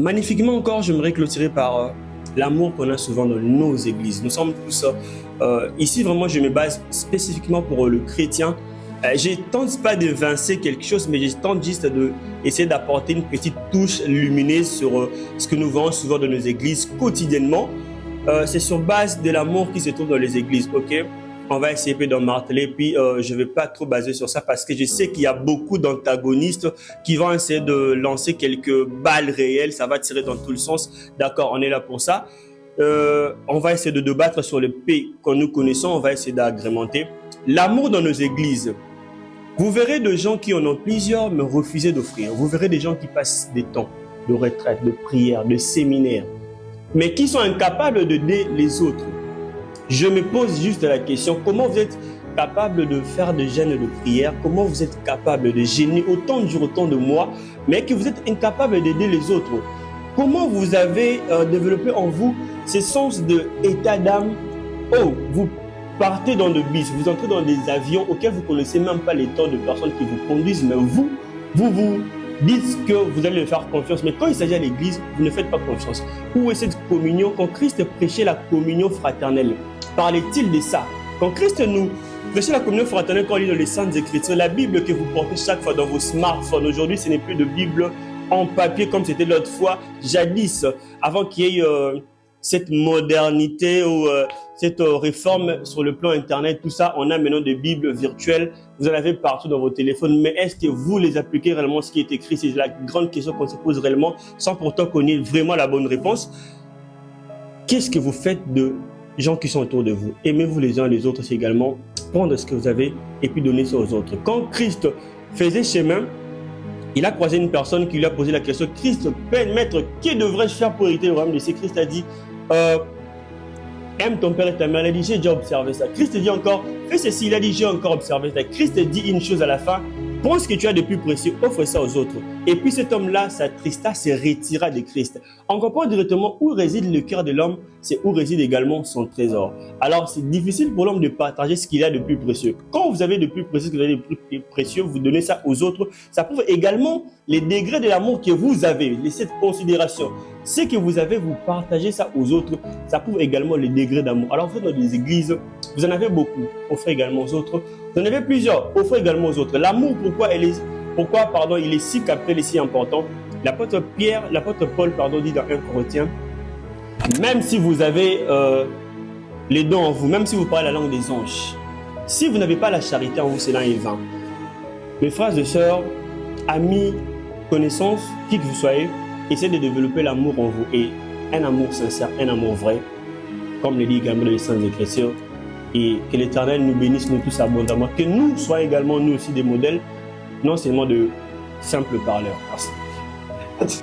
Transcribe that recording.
Magnifiquement encore, j'aimerais clôturer par l'amour qu'on a souvent dans nos églises. Nous sommes tous ici, vraiment, je me base spécifiquement pour le chrétien. Je tente pas d'évincer quelque chose, mais je tente juste d'essayer d'apporter une petite touche lumineuse sur ce que nous voyons souvent dans nos églises quotidiennement. C'est sur base de l'amour qui se trouve dans les églises, ok? On va essayer d'en marteler, puis je ne vais pas trop baser sur ça parce que je sais qu'il y a beaucoup d'antagonistes qui vont essayer de lancer quelques balles réelles, ça va tirer dans tous les sens. D'accord, on est là pour ça. On va essayer de débattre sur les paix que nous connaissons, on va essayer d'agrémenter. L'amour dans nos églises. Vous verrez des gens qui en ont plusieurs, mais refuser d'offrir. Vous verrez des gens qui passent des temps de retraite, de prière, de séminaire, mais qui sont incapables d'aider les autres. Je me pose juste la question, comment vous êtes capable de faire des jeûnes de prière? Comment vous êtes capable de jeûner autant de jours, autant de mois, mais que vous êtes incapable d'aider les autres? Comment vous avez développé en vous ce sens d'état d'âme? Oh, vous partez dans des bus, vous entrez dans des avions auxquels vous ne connaissez même pas les temps de personnes qui vous conduisent, mais vous dites que vous allez leur faire confiance. Mais quand il s'agit à l'église, vous ne faites pas confiance. Où est cette communion? Quand Christ prêchait la communion fraternelle, parlait-il de ça? Quand Christ nous prêchait la communion fraternelle, quand on lit dans les Saintes Écritures, la Bible que vous portez chaque fois dans vos smartphones, aujourd'hui ce n'est plus de Bible en papier comme c'était l'autre fois, jadis, avant qu'il y ait cette modernité ou cette réforme sur le plan internet, tout ça, on a maintenant des Bibles virtuelles, vous en avez partout dans vos téléphones, mais est-ce que vous les appliquez réellement ce qui est écrit? C'est la grande question qu'on se pose réellement, sans pourtant qu'on ait vraiment la bonne réponse. Qu'est-ce que vous faites de gens qui sont autour de vous? Aimez-vous les uns les autres, c'est également prendre ce que vous avez et puis donner ça aux autres. Quand Christ faisait chemin, il a croisé une personne qui lui a posé la question, Christ, maître, que devrais-je faire pour hériter le royaume de Dieu? Christ a dit, aime ton père et ta mère. Il a dit, j'ai déjà observé ça. Christ dit encore, fais ceci. Il a dit, j'ai encore observé ça. Christ dit une chose à la fin, prends ce que tu as de plus précieux, offre ça aux autres. Et puis cet homme-là, s'attrista, se retira de Christ. On comprend directement où réside le cœur de l'homme, c'est où réside également son trésor. Alors c'est difficile pour l'homme de partager ce qu'il a de plus précieux. Quand vous avez de plus précieux, ce que vous avez de plus précieux, vous donnez ça aux autres. Ça prouve également les degrés de l'amour que vous avez, cette considération. Ce que vous avez, vous partagez ça aux autres. Ça prouve également les degrés d'amour. Alors vous êtes dans des églises, vous en avez beaucoup, offrez également aux autres. Vous en avez plusieurs, offrez également aux autres. L'amour, pourquoi il est si capital et si important? L'apôtre Paul, dit dans 1 Corinthiens, même si vous avez les dons en vous, même si vous parlez la langue des anges, si vous n'avez pas la charité en vous, cela est vain. Mes frères et sœurs, amis, connaissances, qui que vous soyez, essayez de développer l'amour en vous, et un amour sincère, un amour vrai, comme le dit également les Saintes Écritures, et que l'Éternel nous bénisse nous tous abondamment, que nous soyons également nous aussi des modèles, non seulement de simples parleurs. Merci.